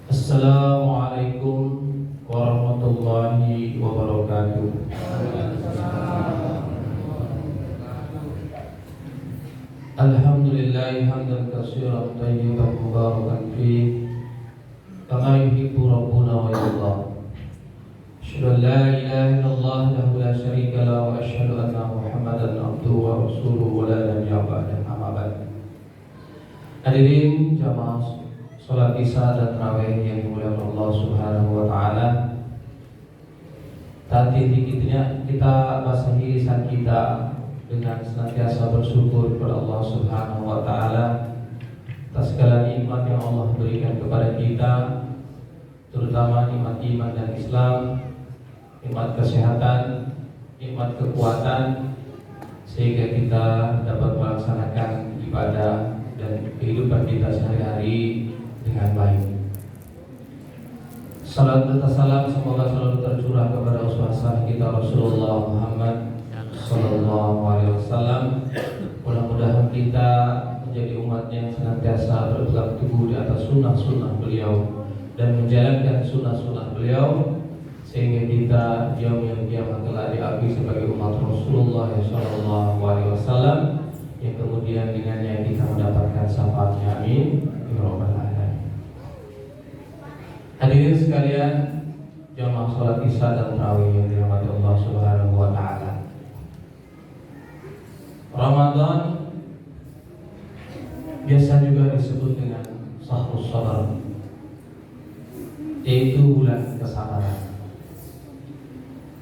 Assalamualaikum warahmatullahi wabarakatuh. Alhamdulillah hamdan katsiran thayyiban mubarakan fihi kama yuhibbu rabbuna wa yarda. Asyhadu an la ilaha illallah wahdahu la syarika lahu wa asyhadu anna Muhammadan abduhu wa rasuluhu wa la nabiyya ba'dahu. Amma ba'd. Hadirin jamaah salat Isya dan tarawih yang dimuliakan Allah Subhanahu wa taala. Tadi kita basahi lisan kita dengan senantiasa bersyukur kepada Allah Subhanahu wa taala atas segala nikmat yang Allah berikan kepada kita, terutama nikmat iman dan Islam, nikmat kesehatan, nikmat kekuatan, sehingga kita dapat melaksanakan ibadah dan kehidupan kita sehari-hari dengan baik. Salam dan salam semoga selalu tercurah kepada uswah kita Rasulullah Muhammad Sallallahu Alaihi Wasallam. Mudah-mudahan kita menjadi umat yang senantiasa berpegang teguh di atas sunnah-sunnah beliau dan menjalankan sunnah-sunnah beliau, sehingga kita yaumul qiyamah kelak diakui sebagai umat Rasulullah Sallallahu Alaihi Wasallam, yang kemudian dengannya kita mendapatkan syafaatnya. Amin ya rabbal alamin. Hadirin sekalian, jamaah salat Isya dan tarawih yang dirahmati Allah Subhanahu wa taala. Ramadan biasa juga disebut dengan Syahrul Sabar, yaitu bulan kesabaran.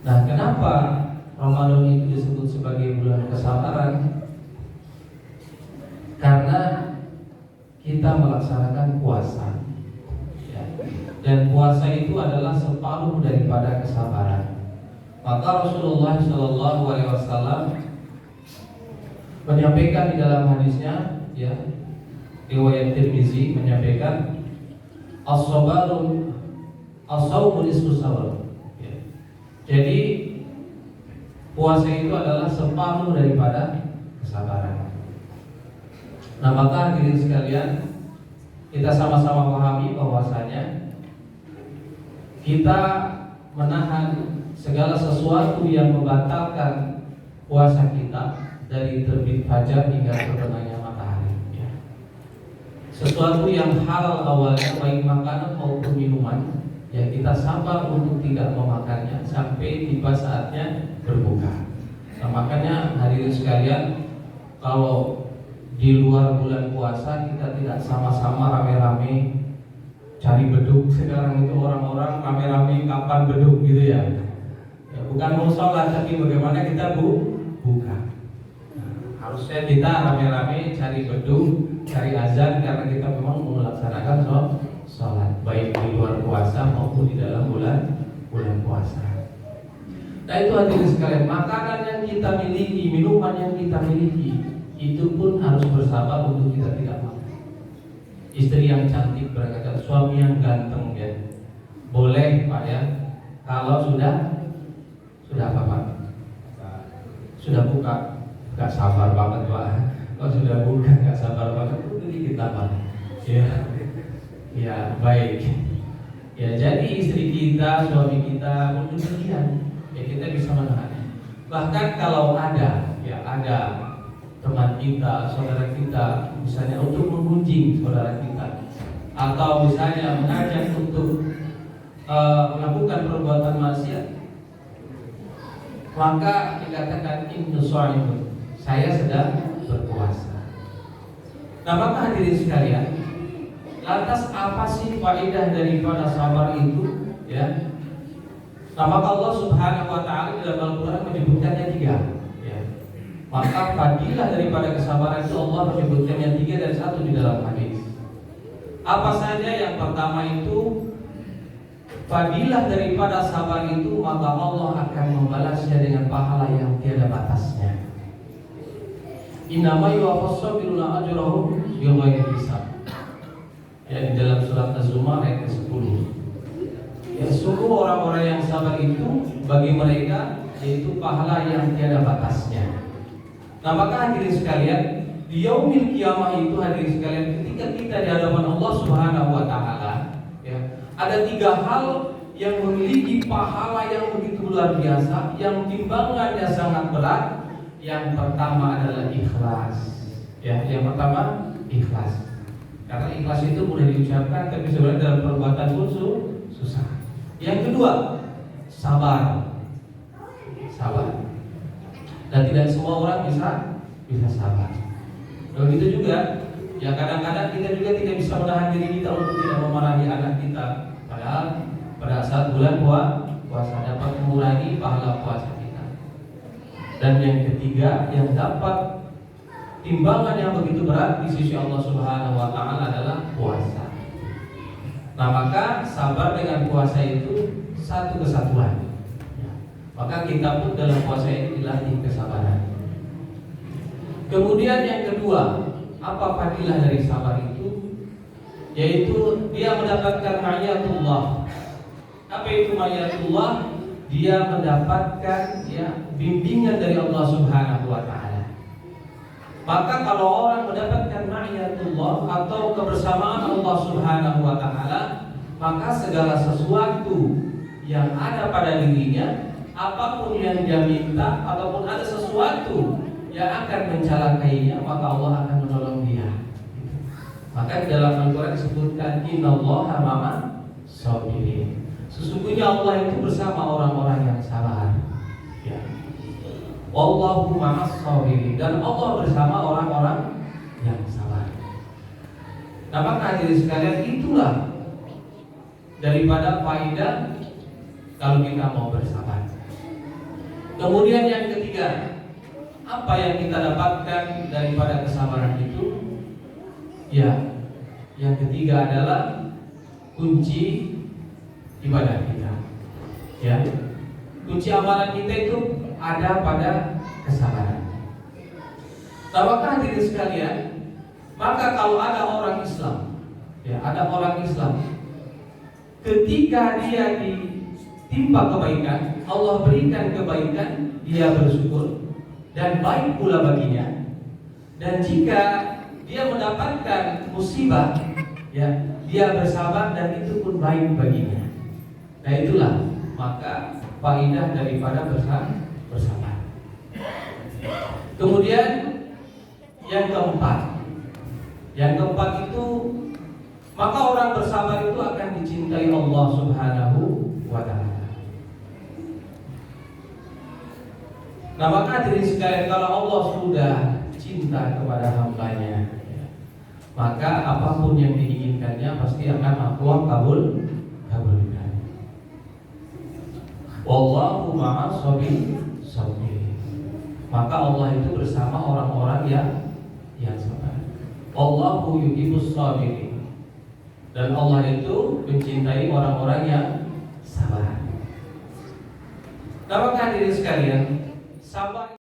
Nah, kenapa Ramadan itu disebut sebagai bulan kesabaran? Karena kita melaksanakan puasa, ya. Dan puasa itu adalah separuh daripada kesabaran. Maka Rasulullah Shallallahu Alaihi Wasallam menyampaikan di dalam hadisnya, ya, riwayat Tirmizi menyampaikan as-sabaru as-saumu nisfu sabr. Ya. Jadi puasa itu adalah separuh daripada kesabaran. Nah, maka hadirin sekalian, kita sama-sama pahami bahwasanya kita menahan segala sesuatu yang membatalkan puasa kita dari terbit fajar hingga terbenamnya matahari, ya. Sesuatu yang halal awalnya, baik makanan maupun minuman, ya, kita sabar untuk tidak memakannya sampai tiba saatnya berbuka. Nah, makanya hadirin sekalian, kalau di luar bulan puasa kita tidak sama-sama rame-rame cari beduk. Sekarang itu orang-orang rame-rame kapan beduk gitu ya. Ya, bukan mau sholat, tapi bagaimana kita buka. Harusnya kita rame-rame cari beduk, cari azan, karena kita memang mau melaksanakan sholat baik di luar puasa maupun di dalam bulan puasa. Nah, itu hadirin sekalian, makanan yang kita miliki, minuman yang kita miliki, itu pun harus bersabar untuk kita tidak makan. Istri yang cantik berkata, suami yang ganteng, ya, boleh Pak, ya, kalau sudah apa Pak? Sudah buka. Gak sabar banget Pak. Kalau sudah buka gak sabar banget, itu dikit Pak. Ya, baik. Ya, jadi istri kita, suami kita pun demikian, ya, kita bisa menahan. Bahkan kalau ada teman kita, saudara kita, misalnya untuk menggunjing saudara kita, atau misalnya mengajak untuk melakukan perbuatan maksiat, maka dikatakan inni sha'imun, saya sedang berpuasa. Nah, maka hadirin sekalian, lantas apa sih faedah daripada sabar itu, ya? Nah, maka Allah Subhanahu wa taala dalam Al-Qur'an menyebutkannya 3. Maka fadilah daripada kesabaran itu Allah menyebutkannya 3 dan 1 di dalam hadis. Apa saja? Yang pertama itu fadilah daripada sabar itu, maka Allah akan membalasnya dengan pahala yang tiada batasnya. Innama yuwaffas sabiruna ajrahum bighairi hisab. Ya, di dalam surat Az-Zumar ayat ke-10. Ya, sungguh orang-orang yang sabar itu bagi mereka yaitu pahala yang tiada batasnya. Nah, maka hadirin sekalian, di yaumil kiamah itu hadirin sekalian, ketika kita di hadapan Allah Subhanahu wa taala, ya, ada 3 hal yang memiliki pahala yang begitu luar biasa, yang timbangannya sangat berat. Yang pertama adalah ikhlas. Ya, yang pertama ikhlas. Karena ikhlas itu mudah diucapkan, tapi sebenarnya dalam perbuatan pun susah. Yang kedua, sabar. Sabar. Dan tidak semua orang bisa sabar. Begitu juga, ya kadang-kadang kita juga tidak bisa menahan diri kita untuk tidak memarahi anak kita. Padahal pada saat bulan puasa dapat mengurangi pahala puasa kita. Dan yang ketiga, yang dapat timbangan yang begitu berat di sisi Allah Subhanahu wa taala adalah puasa. Nah, maka sabar dengan puasa itu satu kesatuan. Maka kita pun dalam puasa ini dilatih kesabaran. Kemudian yang kedua, apa fadilah dari sabar itu? Yaitu dia mendapatkan ma'iyatullah. Apa itu ma'iyatullah? Dia mendapatkan bimbingan dari Allah Subhanahu wa taala. Maka kalau orang mendapatkan ma'iyatullah atau kebersamaan Allah Subhanahu wa taala, maka segala sesuatu yang ada pada dirinya, apapun yang dia minta ataupun ada sesuatu yang akan mencelakainya, maka Allah akan menolong dia. Maka di dalam Al-Quran disebutkan innallaha ma'as sabirin. Sesungguhnya Allah itu bersama orang-orang yang sabar. Ya. Wallahu ma'as sabirin, dan Allah bersama orang-orang yang sabar. Nah, maka hadirin sekalian, itulah daripada faedah kalau kita mau bersabar. Kemudian yang ketiga, apa yang kita dapatkan daripada kesabaran itu? Ya, yang ketiga adalah kunci ibadah kita. Ya, kunci amalan kita itu ada pada kesabaran. Nah, maka hadirin sekalian, maka kalau ada orang Islam, ya, ada orang Islam, ketika dia ditimpa kebaikan, Allah berikan kebaikan, dia bersyukur dan baik pula baginya. Dan jika dia mendapatkan musibah, ya, dia bersabar dan itu pun baik baginya. Nah, itulah maka faidah daripada bersabar. Kemudian yang keempat itu, maka orang bersabar itu akan dicintai Allah Subhanahu wa taala. Nah, maka diri sekalian, kalau Allah sudah cinta kepada hambanya, maka apapun yang diinginkannya pasti akan Allah kabulkan. Wallahu ma'as sabirin. Maka Allah itu bersama orang-orang yang sabar. Allahu yuhibbus sabirin. Dan Allah itu mencintai orang-orang yang sabar. Nah, maka diri sekalian, sabar